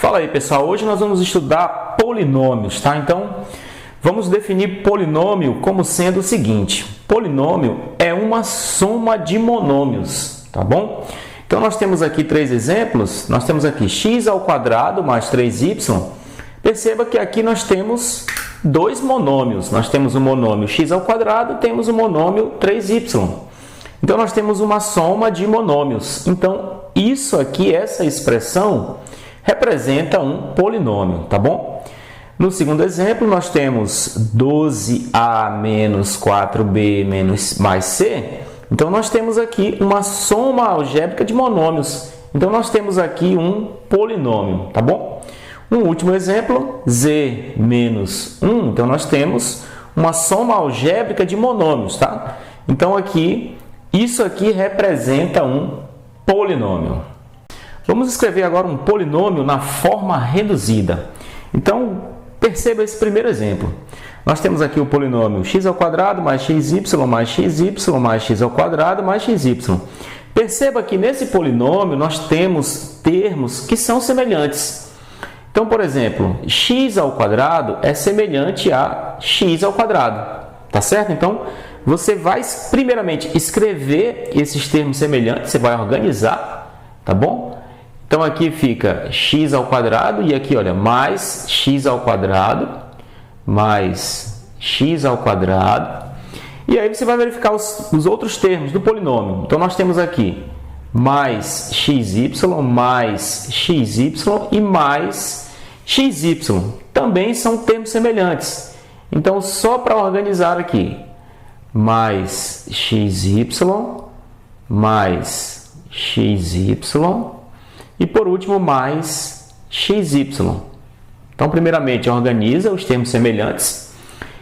Fala aí, pessoal, hoje nós vamos estudar polinômios, tá? Então, vamos definir polinômio como sendo o seguinte: polinômio é uma soma de monômios, tá bom? Então, nós temos aqui três exemplos. Nós temos aqui x ao quadrado mais 3y. Perceba que aqui nós temos dois monômios. Nós temos o monômio x ao quadrado e temos o monômio 3y. Então, nós temos uma soma de monômios. Então, isso aqui, essa expressão, representa um polinômio, tá bom? No segundo exemplo, nós temos 12a menos 4b mais c. Então, nós temos aqui uma soma algébrica de monômios. Então, nós temos aqui um polinômio, tá bom? Um último exemplo, z menos 1. Então, nós temos uma soma algébrica de monômios, tá? Então, aqui, isso aqui representa um polinômio. Vamos escrever agora um polinômio na forma reduzida. Então, perceba esse primeiro exemplo. Nós temos aqui o polinômio x ao quadrado mais xy mais xy mais x ao quadrado mais xy. Perceba que nesse polinômio nós temos termos que são semelhantes. Então, por exemplo, x ao quadrado é semelhante a x ao quadrado. Tá certo? Então, você vai primeiramente escrever esses termos semelhantes, você vai organizar, tá bom? Então, aqui fica x ao quadrado e aqui, olha, mais x ao quadrado, mais x ao quadrado. E aí você vai verificar os outros termos do polinômio. Então, nós temos aqui mais xy e mais xy. Também são termos semelhantes. Então, só para organizar aqui, mais xy mais xy. E, por último, mais xy. Então, primeiramente, organiza os termos semelhantes.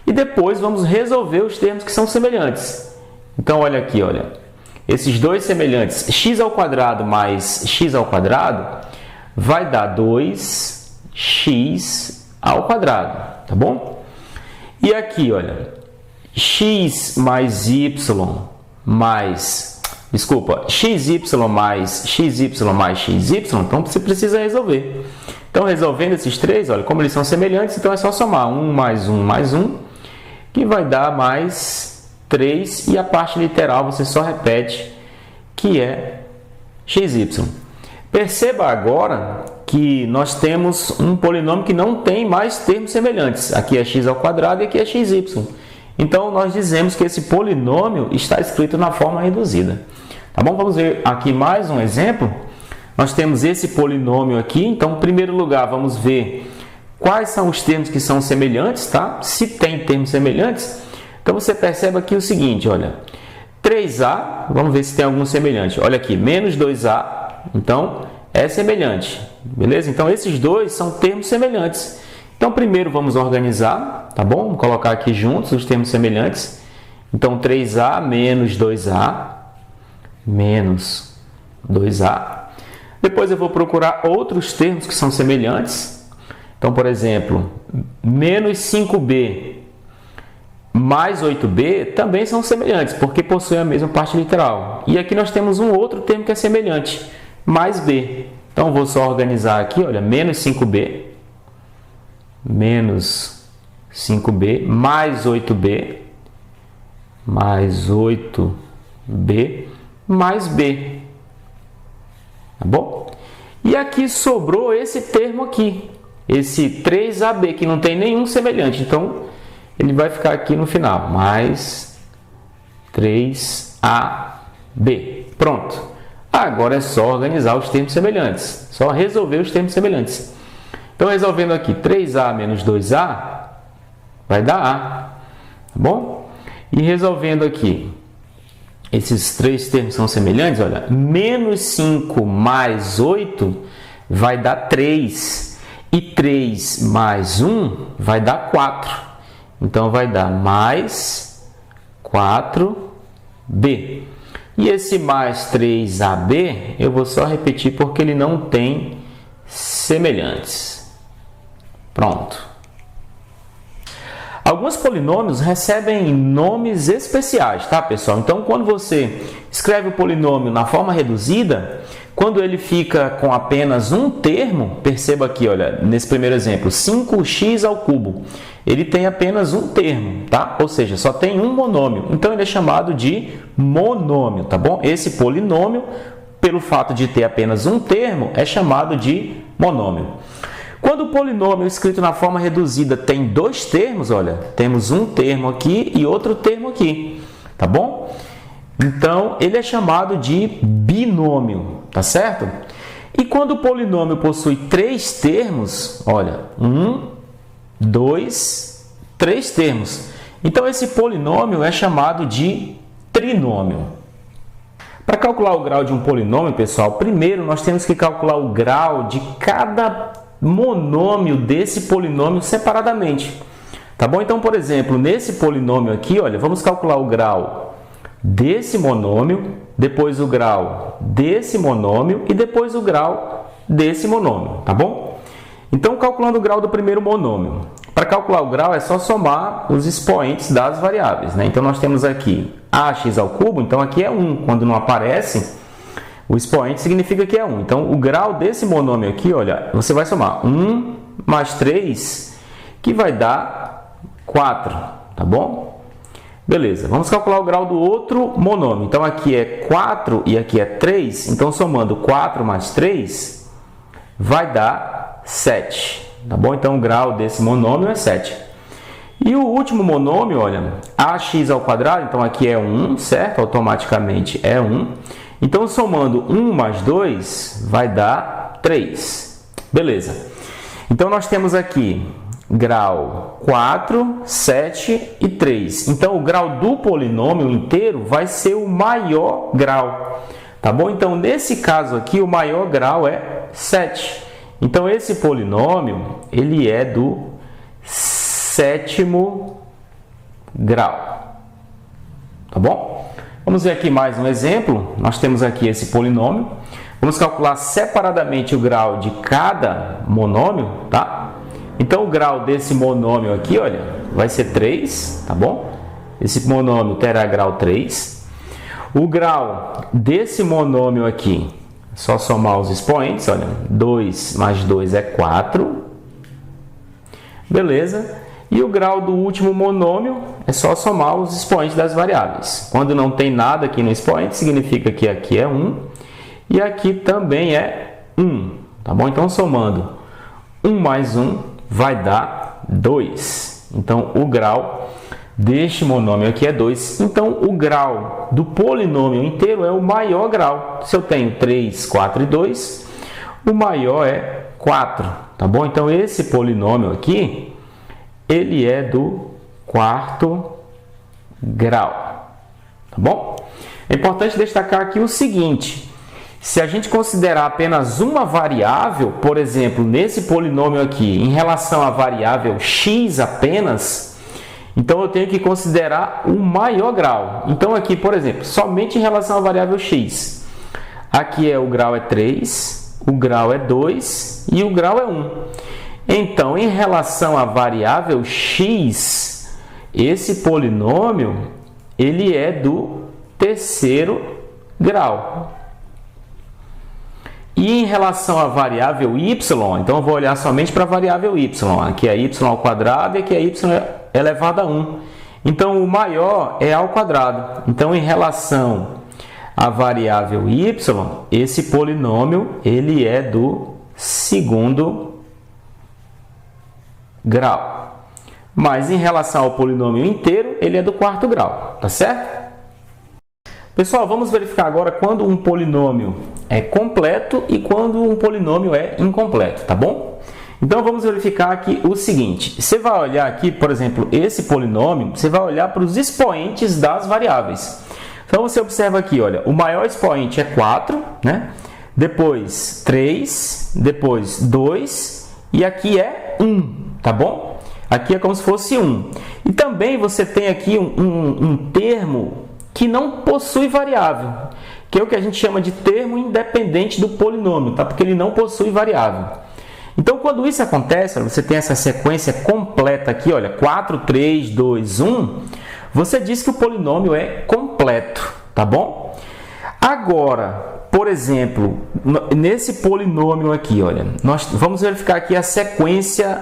E depois, vamos resolver os termos que são semelhantes. Então, olha aqui, olha. Esses dois semelhantes, x ao quadrado mais x ao quadrado, vai dar 2x ao quadrado, tá bom? E aqui, olha, x mais y mais... Desculpa, xy mais xy mais xy, então você precisa resolver. Então, resolvendo esses três, olha, como eles são semelhantes, então é só somar 1 mais 1 mais 1, que vai dar mais 3, e a parte literal você só repete, que é xy. Perceba agora que nós temos um polinômio que não tem mais termos semelhantes. Aqui é x ao quadrado e aqui é xy. Então, nós dizemos que esse polinômio está escrito na forma reduzida. Tá bom? Vamos ver aqui mais um exemplo. Nós temos esse polinômio aqui. Então, em primeiro lugar, vamos ver quais são os termos que são semelhantes, tá? Se tem termos semelhantes, então você percebe aqui o seguinte, olha. 3a, vamos ver se tem algum semelhante. Olha aqui, menos 2a, então é semelhante. Beleza? Então, esses dois são termos semelhantes. Então, primeiro vamos organizar, tá bom? Vamos colocar aqui juntos os termos semelhantes. Então, 3a menos 2a, menos 2a. Depois eu vou procurar outros termos que são semelhantes. Então, por exemplo, menos 5b mais 8b também são semelhantes, porque possuem a mesma parte literal. E aqui nós temos um outro termo que é semelhante, mais b. Então, vou só organizar aqui, olha, menos 5b mais 8b mais 8b mais b. Tá bom? E aqui sobrou esse termo aqui, esse 3ab, que não tem nenhum semelhante. Então, ele vai ficar aqui no final, mais 3ab. Pronto. Agora é só organizar os termos semelhantes, só resolver os termos semelhantes. Então, resolvendo aqui, 3a menos 2a vai dar a, tá bom? E resolvendo aqui, esses três termos são semelhantes, olha, menos 5 mais 8 vai dar 3, e 3 mais 1 vai dar 4. Então, vai dar mais 4b. E esse mais 3ab, eu vou só repetir porque ele não tem semelhantes. Pronto. Alguns polinômios recebem nomes especiais, tá, pessoal? Então, quando você escreve o polinômio na forma reduzida, Quando ele fica com apenas um termo, perceba aqui, olha, nesse primeiro exemplo, 5x ao cubo, ele tem apenas um termo, tá? Ou seja, só tem um monômio. Então, ele é chamado de monômio, tá bom? Esse polinômio, pelo fato de ter apenas um termo, é chamado de monômio. Quando o polinômio escrito na forma reduzida tem dois termos, olha, temos um termo aqui e outro termo aqui, tá bom? Então, ele é chamado de binômio, tá certo? E quando o polinômio possui três termos, olha, 1, 2, 3 termos. Então, esse polinômio é chamado de trinômio. Para calcular o grau de um polinômio, pessoal, primeiro nós temos que calcular o grau de cada monômio desse polinômio separadamente. Tá bom? Então, por exemplo, nesse polinômio aqui, olha, vamos calcular o grau desse monômio, depois o grau desse monômio e depois o grau desse monômio, tá bom? Então, calculando o grau do primeiro monômio. Para calcular o grau é só somar os expoentes das variáveis, né? Então, nós temos aqui ax ao cubo, então aqui é 1. Quando não aparece, o expoente significa que é 1. Então, o grau desse monômio aqui, olha, você vai somar 1 mais 3, que vai dar 4, tá bom? Beleza, vamos calcular o grau do outro monômio. Então, aqui é 4 e aqui é 3. Então, somando 4 mais 3, vai dar 7. Tá bom? Então, o grau desse monômio é 7. E o último monômio, olha, ax ao quadrado. Então, aqui é 1, certo? Automaticamente é 1. Então, somando 1 mais 2, vai dar 3. Beleza. Então, nós temos aqui grau 4, 7 e 3. Então, o grau do polinômio inteiro vai ser o maior grau. Tá bom? Então, nesse caso aqui, o maior grau é 7. Então, esse polinômio, ele é do sétimo grau. Tá bom? Vamos ver aqui mais um exemplo. Nós temos aqui esse polinômio. Vamos calcular separadamente o grau de cada monômio, tá? Então, o grau desse monômio aqui, olha, vai ser 3, tá bom? Esse monômio terá grau 3. O grau desse monômio aqui, só somar os expoentes, olha, 2 mais 2 é 4. Beleza? E o grau do último monômio é só somar os expoentes das variáveis. Quando não tem nada aqui no expoente, significa que aqui é 1 e aqui também é 1, tá bom? Então, somando 1 mais 1 vai dar 2. Então, o grau deste monômio aqui é 2. Então, o grau do polinômio inteiro é o maior grau. Se eu tenho 3, 4 e 2, o maior é 4, tá bom? Então, esse polinômio aqui, ele é do quarto grau, tá bom? É importante destacar aqui o seguinte: se a gente considerar apenas uma variável, por exemplo, nesse polinômio aqui, em relação à variável x apenas, então eu tenho que considerar o maior grau. Então aqui, por exemplo, somente em relação à variável x. Aqui o grau é 3, o grau é 2 e o grau é 1. Então, em relação à variável x, esse polinômio, ele é do terceiro grau. E em relação à variável y, então eu vou olhar somente para a variável y. Aqui é y ao quadrado e aqui é y elevado a 1. Então, o maior é ao quadrado. Então, em relação à variável y, esse polinômio, ele é do segundo grau. Mas em relação ao polinômio inteiro, ele é do quarto grau, tá certo? Pessoal, vamos verificar agora quando um polinômio é completo e quando um polinômio é incompleto, tá bom? Então, vamos verificar aqui o seguinte. Você vai olhar aqui, por exemplo, esse polinômio, você vai olhar para os expoentes das variáveis. Então, você observa aqui, olha, o maior expoente é 4, né? Depois 3, depois 2 e aqui é 1, tá bom? Aqui é como se fosse 1. E também você tem aqui um termo que não possui variável, que é o que a gente chama de termo independente do polinômio, tá? Porque ele não possui variável. Então, quando isso acontece, você tem essa sequência completa aqui, olha, 4, 3, 2, 1, você diz que o polinômio é completo, tá bom? Agora, por exemplo, nesse polinômio aqui, olha, nós vamos verificar aqui a sequência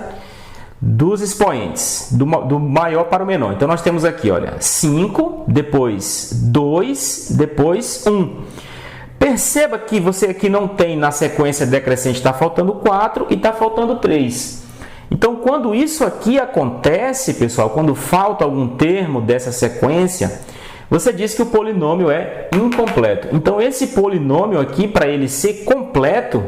dos expoentes, do maior para o menor. Então, nós temos aqui, olha, 5, depois 2, depois 1. Perceba que você aqui não tem na sequência decrescente, está faltando 4 e está faltando 3. Então, quando isso aqui acontece, pessoal, quando falta algum termo dessa sequência, você diz que o polinômio é incompleto. Então, esse polinômio aqui, para ele ser completo,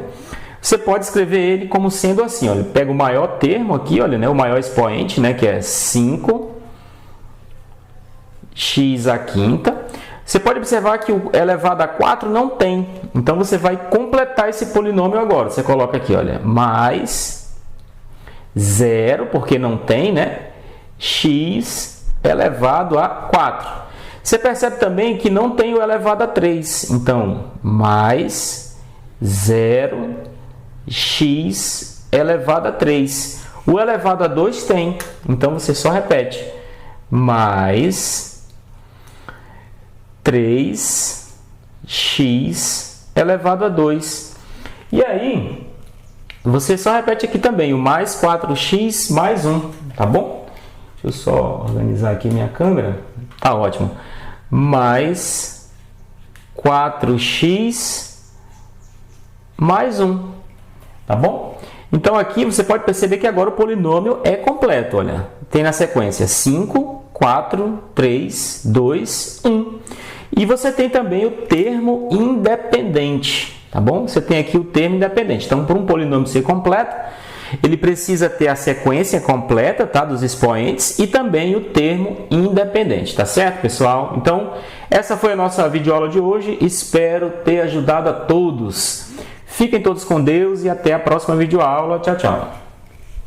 você pode escrever ele como sendo assim, olha, pega o maior termo aqui, olha, né, o maior expoente, né, que é 5x à quinta. Você pode observar que o elevado a 4 não tem. Então, você vai completar esse polinômio agora. Você coloca aqui, olha, mais 0, porque não tem, né, x elevado a 4. Você percebe também que não tem o elevado a 3. Então, mais 0 x elevado a 3. O elevado a 2 tem, então você só repete. Mais 3x elevado a 2. E aí, você só repete aqui também o mais 4x mais 1, tá bom? Deixa eu só organizar aqui minha câmera. Tá ótimo. Mais 4x mais 1. Tá bom? Então, aqui você pode perceber que agora o polinômio é completo. Olha, tem na sequência 5, 4, 3, 2, 1. E você tem também o termo independente. Tá bom? Você tem aqui o termo independente. Então, para um polinômio ser completo, ele precisa ter a sequência completa, tá, dos expoentes e também o termo independente. Tá certo, pessoal? Então, essa foi a nossa videoaula de hoje. Espero ter ajudado a todos. Fiquem todos com Deus e até a próxima videoaula. Tchau, tchau.